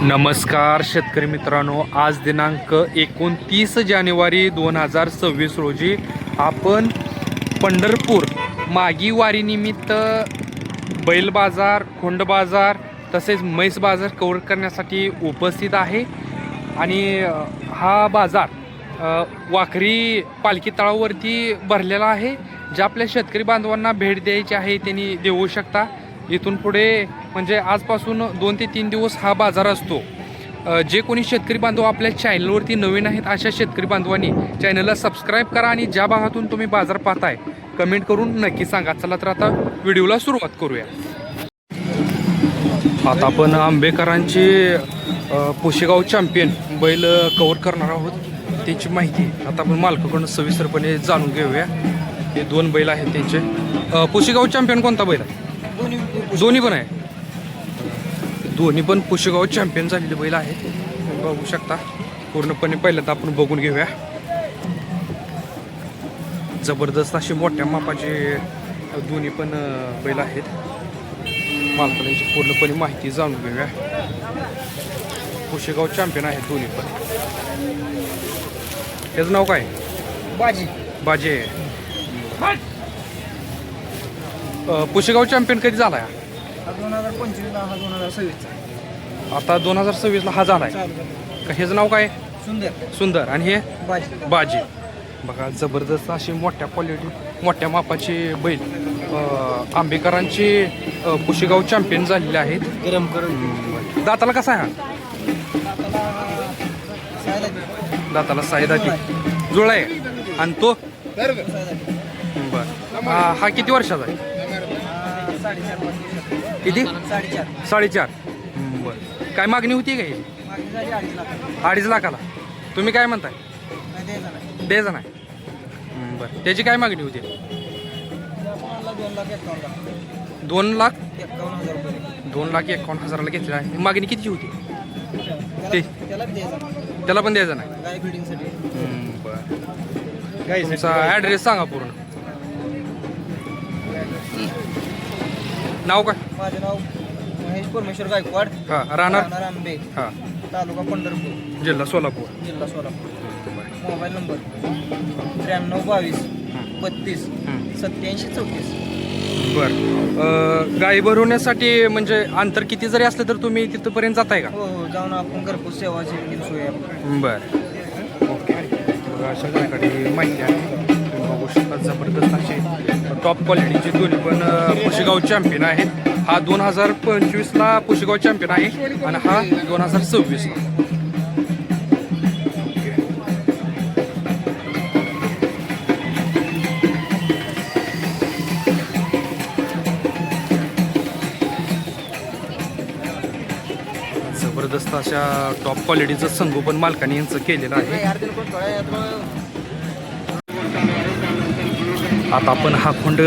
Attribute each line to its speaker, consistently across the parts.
Speaker 1: नमस्कार शेतकरी मित्रांनो, आज दिनांक 29 जानेवारी 2026 रोजी आपण पंढरपूर मागी वारीनिमित्त बैल बाजार, खोंड बाजार तसेच म्हैस बाजार कव्हर करण्यासाठी उपस्थित आहे. आणि हा बाजार वाखरी पालखी तळावरती भरलेला आहे. ज्या आपल्या शेतकरी बांधवांना भेट द्यायची आहे त्यांनी देऊ शकता. इथून पुढे म्हणजे आजपासून 2 ते 3 दिवस हा बाजार असतो. जे कोणी शेतकरी बांधव आपल्या चॅनलवरती नवीन आहेत अशा शेतकरी बांधवांनी चॅनलला सबस्क्राईब करा आणि ज्या भागातून तुम्ही बाजार पाहताय कमेंट करून नक्की सांगा. चला तर आता व्हिडिओला सुरुवात करूया. आता आपण आंबेकरांचे पुशेगाव चॅम्पियन बैल कव्हर करणार आहोत. त्याची माहिती आता आपण मालकाकडून सविस्तरपणे जाणून घेऊया. हे 2 बैल आहेत त्यांचे. पुशेगाव चॅम्पियन कोणता बैल आहे? दोन्ही पण आहे. दोन्ही पण पुशेगाव चॅम्पियन झालेले बैल आहेत. बघू शकता. पूर्णपणे पहिल्यांदा आपण बघून घेऊया. जबरदस्त असे मोठ्या मापाचे दोन्ही पण बैल आहेत. मालकांची पूर्णपणे माहिती जाणून घेऊया. पुशेगाव चॅम्पियन आहेत दोन्ही पण. त्याचं नाव काय?
Speaker 2: बाजी.
Speaker 1: बाजे. पुशेगाव चॅम्पियन कधी झाला आहे?
Speaker 2: 2025 हा 2026
Speaker 1: आता 2026ला हा झाला आहे. ह्याचं नाव काय?
Speaker 2: सुंदर.
Speaker 1: सुंदर. आणि हे
Speaker 2: बाजी.
Speaker 1: बाजी. बघा जबरदस्त अशी मोठ्या क्वालिटी मोठ्या मापाचे बैल आंबेकरांचे पुशेगाव चॅम्पियन झालेले आहेत.
Speaker 2: गरम करून
Speaker 1: दाताला कसा आहे हा? दाताला साईदाती जुळा आहे. आणि तो बरं हा किती वर्षाचा आहे? किती? 4.5. बरं. काय मागणी होती का याची? 2.5 लाखाला. तुम्ही काय म्हणताय? द्यायचं नाही. बरं. त्याची काय मागणी होती? 2,51,000 घेतली आहे. मागणी कितीची होती? ते त्याला पण द्यायचं नाही. बरं. तुमचा ॲड्रेस सांगा पूर्ण. नाव काय?
Speaker 2: माझं नाव महेश परमेश्वर गायकवाड.
Speaker 1: हां. राहणार
Speaker 2: आंबे,
Speaker 1: हां.
Speaker 2: तालुका पंढरपूर,
Speaker 1: जिल्हा सोलापूर.
Speaker 2: जिल्हा सोलापूर. Mobile number 9322 32 87 34.
Speaker 1: बरं. गाई भरवण्यासाठी म्हणजे अंतर किती जरी असलं तर तुम्ही तिथपर्यंत जाताय का?
Speaker 2: हो हो, जाऊन आपण घरपोच सेवाची सोय आहे.
Speaker 1: बरं. ओके. अशा प्रकारे माहिती आहे. तुम्ही बघू शकता जबरदस्त असे टॉप क्वालिटीचे दोन्ही पण पुशेगाव चॅम्पियन आहेत. हा 2025ला पुशेगाव चॅम्पियन आहे आणि हा 2026ला. जबरदस्त अशा टॉप क्वालिटीचं संगोपन मालकाने यांचं केलेलं आहे. आता आपण हा खोंड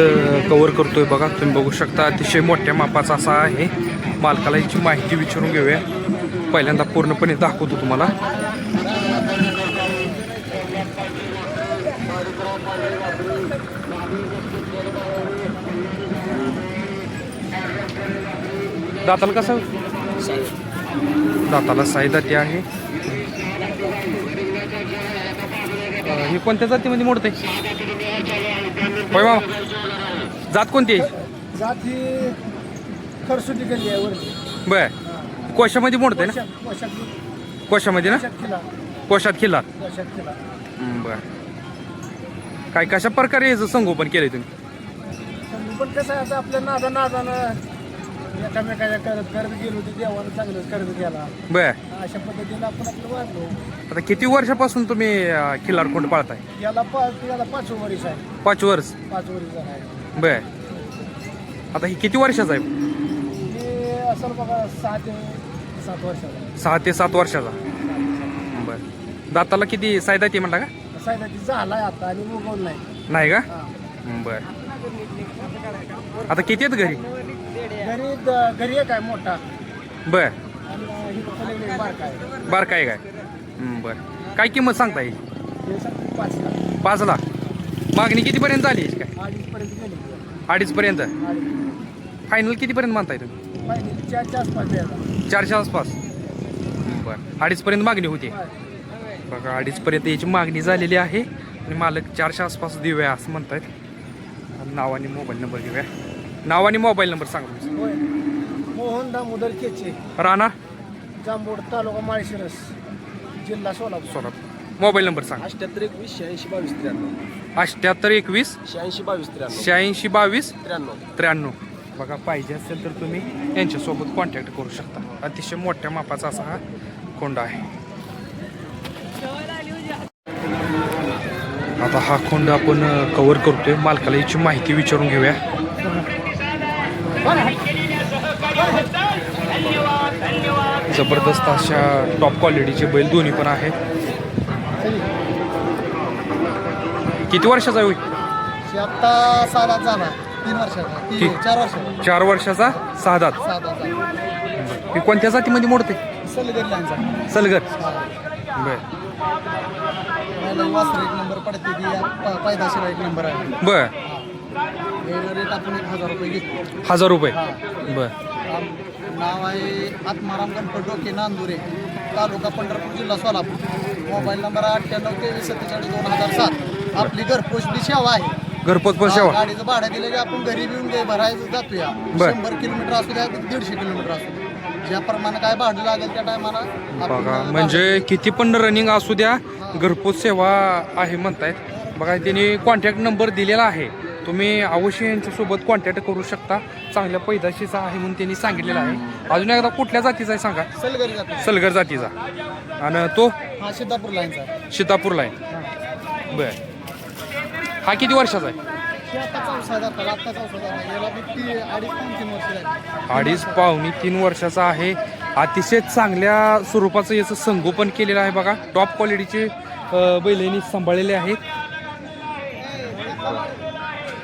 Speaker 1: कव्हर करतोय. बघा तुम्ही बघू शकता अतिशय मोठ्या मापाचा असा आहे. मालकाला याची माहिती विचारून घेऊया. पहिल्यांदा पूर्णपणे दाखवतो तुम्हाला. दाताला कसं? दाताला साईदाती आहे. हे कोणत्या जातीमध्ये मोडते? होय मामा. जात कोणती आहे?
Speaker 2: जात ही खरसुटी गल्ली आहे वरती.
Speaker 1: बर. कोशामध्ये मोडते ना? कोशामध्ये ना? कोशात खिल्लार. बर. काय कशा प्रकारे याचं संगोपन केलंय तुम्ही?
Speaker 2: पण कसं आहे आता आपल्या नादानं एकामेकाच्या कर्ज गेलो होती, देवानं चांगलंच कर्ज केला.
Speaker 1: बर.
Speaker 2: अशा पद्धतीने आपण आपलं वाढलो.
Speaker 1: आता किती वर्षापासून तुम्ही खिल्लार खोंड पाळताय?
Speaker 2: याला 5 वर्ष आहे.
Speaker 1: 5 वर्ष.
Speaker 2: 5 वर्ष आहे.
Speaker 1: बर. आता ही किती वर्षाचा आहे?
Speaker 2: हे असं बघा 6 ते 7 वर्षाचा.
Speaker 1: 6 ते 7 वर्षाचा. बर. दाताला किती साईदाती म्हणला का?
Speaker 2: सायदाची झालाय आता आणि उगवलं नाही.
Speaker 1: नाही का?
Speaker 2: हा.
Speaker 1: बर. आता किती आहेत घरी?
Speaker 2: घरी एक आहे मोठा
Speaker 1: बर.
Speaker 2: आणि पलीकडे बारका आहे.
Speaker 1: बार काय काय? बर. काय किंमत सांगता येईल?
Speaker 2: हे सांगतो 5 लाख.
Speaker 1: 5 लाख. मागणी कितीपर्यंत झाली काय?
Speaker 2: 2.5 पर्यंत गेली.
Speaker 1: 2.5 पर्यंत.
Speaker 2: 2.5.
Speaker 1: फायनल कितीपर्यंत मानताय तुम्ही?
Speaker 2: फायनल 4च्या आसपास द्यायला.
Speaker 1: 4च्या आसपास. बरं 2.5पर्यंत मागणी होती. बघा 2.5पर्यंत याची मागणी झालेली आहे आणि मालक 400 आसपास देऊया असं म्हणतायत. नाव आणि मोबाईल नंबर घेऊया. नाव आणि मोबाईल नंबर सांगा तुमचा.
Speaker 2: होय. मोहन दामोदर केचे,
Speaker 1: राणा
Speaker 2: जांभोड, तालुका माळशिरस, जिल्हा सोलापूर.
Speaker 1: सोलापूर. मोबाईल नंबर सांगा.
Speaker 2: 78 21 86 22 93.
Speaker 1: 78 21
Speaker 2: 86 22 93.
Speaker 1: 86 22
Speaker 2: 93.
Speaker 1: 93. बघा पाहिजे असेल तर तुम्ही यांच्यासोबत कॉन्टॅक्ट करू शकता. अतिशय मोठ्या मापाचा असा हा खोंड आहे. आता हा खोंड आपण कव्हर करतोय. मालकाला याची माहिती विचारून घेऊया. जबरदस्त अशा टॉप क्वालिटीचे बैल दोन्ही पण आहेत. किती वर्षाचा होईल?
Speaker 2: आता 6 दात झाला, 3 वर्षाचा, 4 वर्षाचा,
Speaker 1: 4 वर्षाचा 6 दात.
Speaker 2: 6 दात झाला.
Speaker 1: ही कोणत्या जातीमध्ये मोडते?
Speaker 2: सलगर लाईनचा.
Speaker 1: सलगर. बर
Speaker 2: वासर 1 नंबर पडते ती, पायदाशीला 1 नंबर आहे.
Speaker 1: बर.
Speaker 2: रेट आपण 1000 रुपये घेतो.
Speaker 1: 1000 रुपये. बर.
Speaker 2: नाव आहे आत्माराम गणपत डोके, नांदुरे, तालुका पंढरपूर, जिल्हा सोलापूर. Mobile number 98 23 47 2007. आपली घरपोच सेवा आहे.
Speaker 1: घरपोच पण सेवा.
Speaker 2: गाडीचं भाडं दिलं की आपण घरी येऊन भरायचं जातो या.
Speaker 1: बर.
Speaker 2: 100 किलोमीटर असू द्या, 150 किलोमीटर असू द्या, ज्याप्रमाणे काय भाडं लागेल त्या टायमाला.
Speaker 1: बघा म्हणजे किती पण रनिंग असू द्या, घरपोच सेवा आहे म्हणतायत. बघा त्यांनी कॉन्टॅक्ट नंबर दिलेला आहे. तुम्ही अवश्य यांच्यासोबत कॉन्टॅक्ट करू शकता. चांगल्या पैदाशीचा आहे म्हणून त्यांनी सांगितलेलं आहे. अजून एकदा कुठल्या जातीचा आहे सांगा?
Speaker 2: सलगरी जातो.
Speaker 1: सलगर जातीचा. आणि तो
Speaker 2: हा सीतापूर लाईनचा.
Speaker 1: सीतापूरला आहे. बर. हा किती वर्षाचा आहे?
Speaker 2: आता 4 जातात, आता 4 जातात. याला किती 2.5-3 वर्ष झाली.
Speaker 1: 2.5-3 वर्षाचा आहे. अतिशय चांगल्या स्वरूपाचं याचं संगोपन केलेलं आहे. बघा टॉप क्वालिटीचे बैलांनी सांभाळलेले आहेत.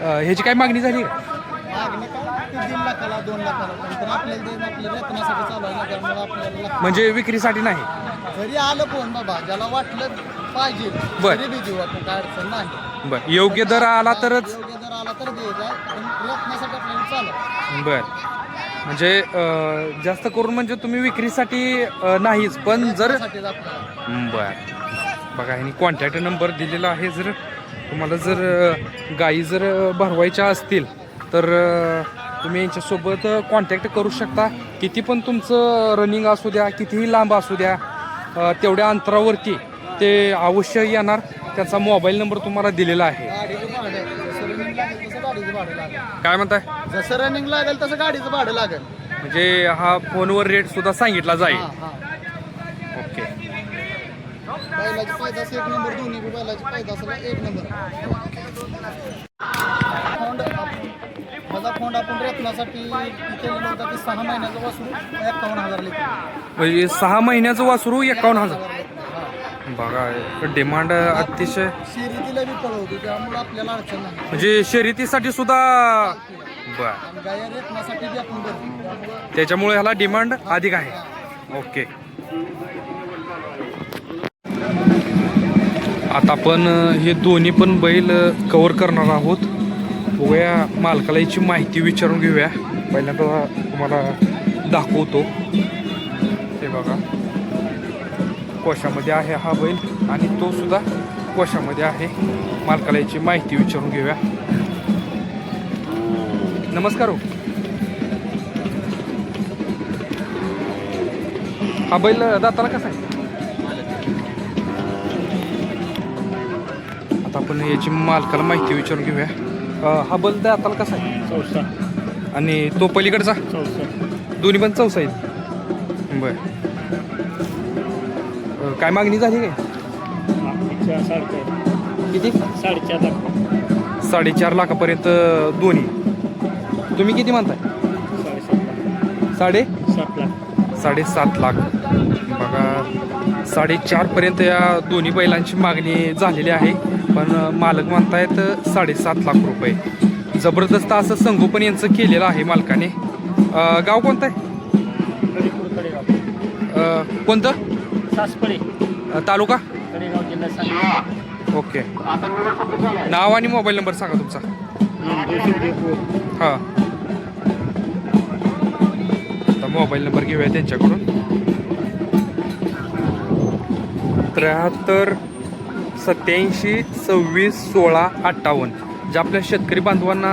Speaker 1: ह्याची काय मागणी झाली?
Speaker 2: मागणी काय 3 लाखाला 2 लाखाला, पण आपल्याला देणं आपल्या वेतनासाठी चालू आहे ना, त्यामुळे आपल्याला
Speaker 1: म्हणजे विक्रीसाठी नाही.
Speaker 2: जरी आलं फोन बाबा, ज्याला वाटलं पाहिजे
Speaker 1: बर.
Speaker 2: तरी बी देऊ आपण, काय अडचण नाही.
Speaker 1: बर. योग्य दर आला तरच.
Speaker 2: योग्य दर आला तर द्यायचा, पण वेतनासाठी आपल्याला चालू.
Speaker 1: बर. म्हणजे जास्त करून म्हणजे तुम्ही विक्रीसाठी नाहीच, पण जर.
Speaker 2: वेतनासाठीच आपल्याला.
Speaker 1: बर. बघा ह्यांनी कॉन्टॅक्ट नंबर दिलेला आहे. जर तुम्हाला जर गायी जर भरवायच्या असतील तर तुम्ही यांच्यासोबत कॉन्टॅक्ट करू शकता. किती पण तुमचं रनिंग असू द्या, कितीही लांब असू द्या, तेवढ्या अंतरावरती ते अवश्य येणार. त्याचा मोबाईल नंबर तुम्हाला दिलेला आहे.
Speaker 2: गाडीचं भाडं जसं रनिंग लागेल तसं गाडीचं भाडं लागेल.
Speaker 1: काय म्हणताय?
Speaker 2: जसं रनिंग लागेल तसं गाडीचं भाडं लागेल.
Speaker 1: म्हणजे हा फोनवर रेट सुद्धा सांगितला जाईल.
Speaker 2: हां.
Speaker 1: ओके.
Speaker 2: बैलाची पायदास 1 नंबर, दोन्ही बी बैलाची पायदासला 1 नंबर. माझा फोन आपण रत्नासाठी केलेला होता की 6 महिन्याचा वासरू 51,000 लिटर.
Speaker 1: म्हणजे 6 महिन्याचं वासरू 51,000.
Speaker 2: हां.
Speaker 1: बघा डिमांड अतिशय.
Speaker 2: शर्यतीला बी पळवतो, त्यामुळे आपल्याला अडचण नाही.
Speaker 1: म्हणजे शर्यतीसाठी सुद्धा. बर.
Speaker 2: आणि गाया रेतनासाठी बी आपण करतो,
Speaker 1: त्याच्यामुळे ह्याला डिमांड अधिक आहे. ओके. आता आपण हे दोन्ही पण बैल कव्हर करणार आहोत. बघूया मालकाला याची माहिती विचारून घेऊया. पहिल्यांदा तुम्हाला दाखवतो. हे बघा कोशामध्ये आहे हा बैल आणि तो सुद्धा कोशामध्ये आहे. मालकाला याची माहिती विचारून घेऊया. नमस्कार हो. हा बैल दाताला कसा आहे? आता आपण याची मालकाला माहिती विचारून घेऊया. हा बैल दाताला कसा आहे?
Speaker 2: 64.
Speaker 1: आणि तो पलीकडचा?
Speaker 2: 64.
Speaker 1: दोन्ही पण 64 आहेत. बर. काय मागणी झाली काय? किती?
Speaker 2: 4.5 लाख.
Speaker 1: 4.5 लाखापर्यंत दोन्ही. तुम्ही किती म्हणताय?
Speaker 2: 7 लाख.
Speaker 1: 7.5 लाख. बघा 4.5 पर्यंत या दोन्ही बैलांची मागणी झालेली आहे. पण मालक म्हणतायत 7.5 लाख रुपये. जबरदस्त असं संगोपन यांचं केलेलं आहे मालकाने. गाव कोणतं आहे? कोणतं?
Speaker 2: सासपळे,
Speaker 1: तालुका?
Speaker 2: कडेगाव, जिल्हा सांगली.
Speaker 1: ओके. नाव आणि मोबाईल नंबर सांगा तुमचा. हां. आता मोबाईल नंबर घेऊया त्यांच्याकडून. 73 87 26 16 58. ज्या आपल्या शेतकरी बांधवांना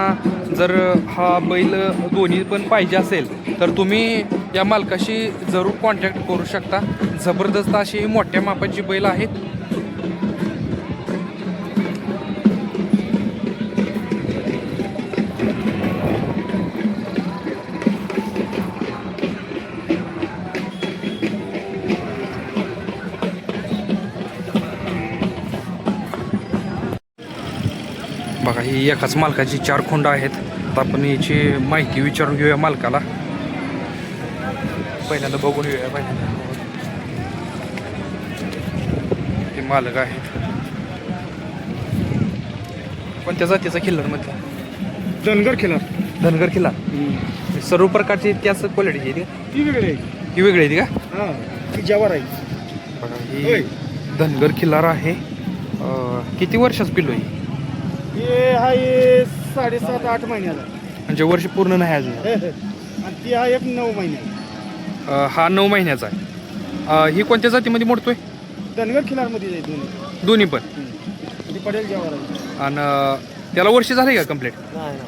Speaker 1: जर हा बैल दोन्ही पण पाहिजे असेल तर तुम्ही या मालकाशी जरूर कॉन्टॅक्ट करू शकता. जबरदस्त अशी मोठ्या मापाची बैल आहेत. बघा ही एकाच मालकाची 4 खोंड आहेत. आता आपण याची माहिती विचारून घेऊया मालकाला. पहिल्यांदा बघून घेऊया. पहिल्यांदा ते मालक आहेत. कोणत्या जातीचा खिल्लार मधला?
Speaker 3: धनगर खिलार.
Speaker 1: धनगर खिल्लार. सर्व प्रकारची त्याच क्वालिटीची आहे
Speaker 3: ती वेगळी आहे.
Speaker 1: ही वेगळी आहे का?
Speaker 3: हां ती जवार आहे.
Speaker 1: बघा ही धनगर खिल्लार आहे. किती वर्षाचं पिल्लू आहे?
Speaker 3: हे आहे 7.5-8 महिन्याचा.
Speaker 1: म्हणजे वर्ष पूर्ण नाही अजून.
Speaker 3: आणि ती हा एक 9 महिन्याचा.
Speaker 1: हा 9 महिन्याचा आहे. ही कोणत्या जातीमध्ये मोडतोय?
Speaker 3: धनगर खिलारमध्ये आहे दोन्ही.
Speaker 1: दोन्ही पण.
Speaker 3: ती पडेल जवार आहे.
Speaker 1: आणि त्याला वर्ष झाले का कम्प्लीट?
Speaker 3: नाही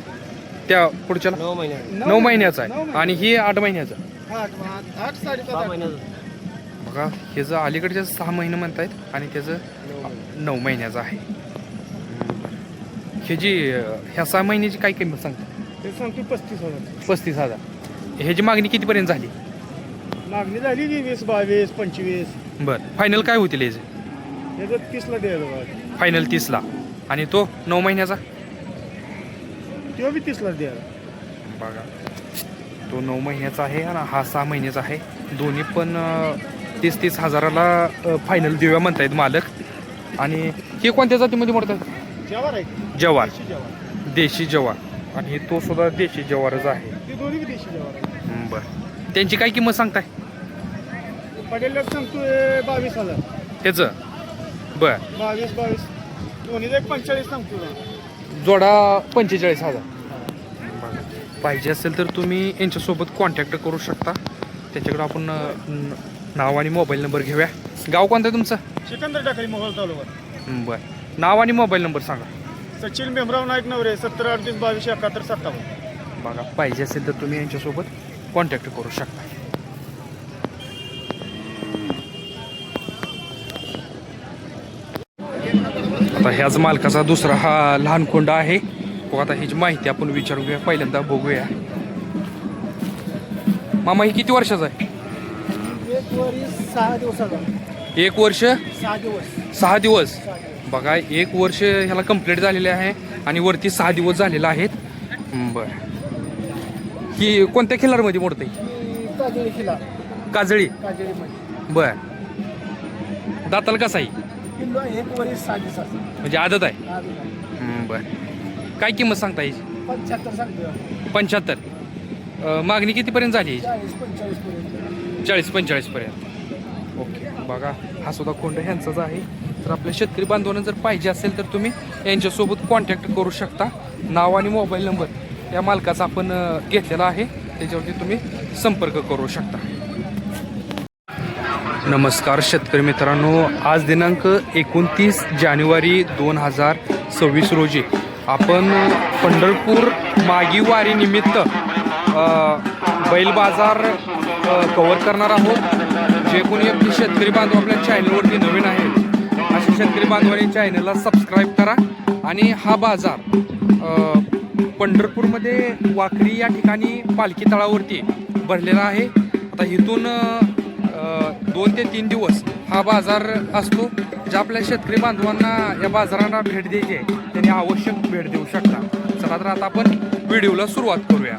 Speaker 1: त्या पुढच्याला
Speaker 3: 9 महिन्याचा.
Speaker 1: 9 महिन्याचा आहे. आणि ही 8 महिन्याचा.
Speaker 3: 8-7.5 महिन्याचा.
Speaker 1: बघा ह्याचं अलीकडच्या 6 महिने म्हणतायत आणि त्याचं 9 महिन्याचं आहे. ह्याची ह्या 6 महिन्याची काय किंमत सांगता?
Speaker 3: ते सांगतो 35,000.
Speaker 1: 35,000. ह्याची मागणी कितीपर्यंत झाली?
Speaker 3: मागणी झाली की 20-22 25.
Speaker 1: बरं फायनल काय होतील याचे?
Speaker 3: त्याच्यात 30ला द्यायला.
Speaker 1: फायनल 30ला. आणि तो 9 महिन्याचा?
Speaker 3: तेव्हा बी 30ला द्यायला.
Speaker 1: बघा तो 9 महिन्याचा आहे आणि हा 6 महिन्याचा आहे. दोन्ही पण 30-30 हजाराला फायनल देऊया म्हणतायत मालक. आणि हे कोणत्या जातीमध्ये मोडतात?
Speaker 3: जवार आहे.
Speaker 1: जवार.
Speaker 3: देशी जवार.
Speaker 1: देशी जवार. आणि तो सुद्धा देशी जवारच आहे.
Speaker 3: ती दोन्ही बी देशी जवार आहे.
Speaker 1: बरं त्यांची काय किंमत सांगताय?
Speaker 3: पडेल सांगतो 22,000.
Speaker 1: त्याचं बरं
Speaker 3: 22 दोन्ही एक 45 सांगतो.
Speaker 1: जोडा 45,000. पाहिजे असेल तर तुम्ही यांच्यासोबत कॉन्टॅक्ट करू शकता. त्याच्याकडं आपण नाव आणि मोबाईल नंबर घेऊया. गाव कोणतं आहे तुमचं?
Speaker 3: सिकंदर टाकळी मोहोळ तालुका.
Speaker 1: बरं नाव आणि मोबाईल नंबर सांगा.
Speaker 3: सचिन भीमराव नाईक नवरे 70-38-22-71-57.
Speaker 1: बघा पाहिजे असेल तर तुम्ही यांच्यासोबत कॉन्टॅक्ट करू शकता. आता ह्याच मालकाचा दुसरा हा लहान खोंडा आहे. आता ह्याची माहिती आपण विचारून घेऊया. पहिल्यांदा बघूया. मामा ही किती वर्षाचा आहे?
Speaker 3: 6 दिवसाचा.
Speaker 1: 1 वर्ष
Speaker 3: 6 दिवस.
Speaker 1: 6 दिवस. बघा 1 वर्ष ह्याला कंप्लीट झालेले आहे आणि वरती 6 दिवस झालेले आहेत. बरं ही कोणत्या खिल्लारमध्ये मोडते?
Speaker 3: काजळी खिलार.
Speaker 1: काजळी.
Speaker 3: काजळीमध्ये.
Speaker 1: बरं दाताला कसा आहे?
Speaker 3: किल्लो 1 वर्ष 6 दिवसाचा.
Speaker 1: म्हणजे आदत आहे. बरं काय किंमत सांगता येईल?
Speaker 3: 75 सांगतो.
Speaker 1: 75. मागणी कितीपर्यंत झाली?
Speaker 3: 40-45 पर्यंत.
Speaker 1: 40-45 पर्यंत. ओके बघा हा सुद्धा खोंड ह्यांचाच आहे. तर आपल्या शेतकरी बांधवांना जर पाहिजे असेल तर तुम्ही यांच्यासोबत कॉन्टॅक्ट करू शकता. नाव आणि मोबाईल नंबर या मालकाचा आपण घेतलेला आहे. त्याच्यावरती तुम्ही संपर्क करू शकता. नमस्कार शेतकरी मित्रांनो. आज दिनांक 29 जानेवारी 2026 रोजी आपण पंढरपूर मागी वारीनिमित्त बैल बाजार कव्हर करणार आहोत. जे कोणी आपले शेतकरी बांधव आपल्या चॅनलवरती नवीन आहेत अशा शेतकरी बांधवांनी चॅनलला सबस्क्राईब करा. आणि हा बाजार पंढरपूरमध्ये वाखरी या ठिकाणी पालखी तळावरती भरलेला आहे. आता इथून 2 ते 3 दिवस हा बाजार असतो. ज्या आपल्या शेतकरी बांधवांना या बाजाराला भेट द्यायची आहे त्यांनी आवश्यक भेट देऊ शकता. चला तर आता आपण व्हिडिओला सुरुवात करूया.